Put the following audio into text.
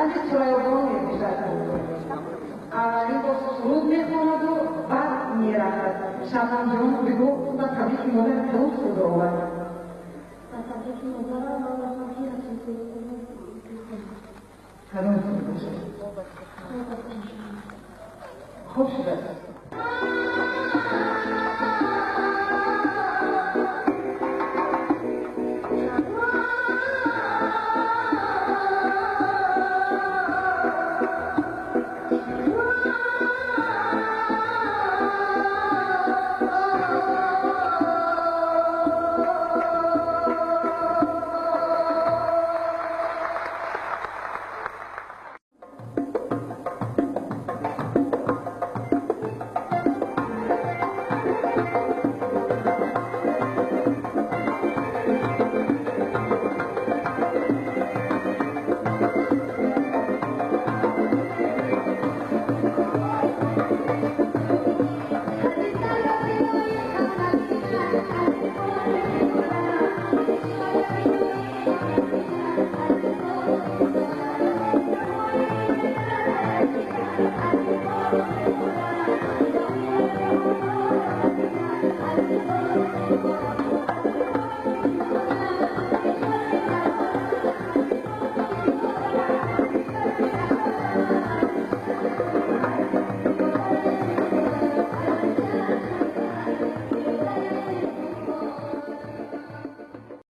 از سرایبان میگذرد این با سرود میخواند و بعد میرود شبنم جان بگو و تبریک مادر درست شده آورد کدام خوب باشه خوب شده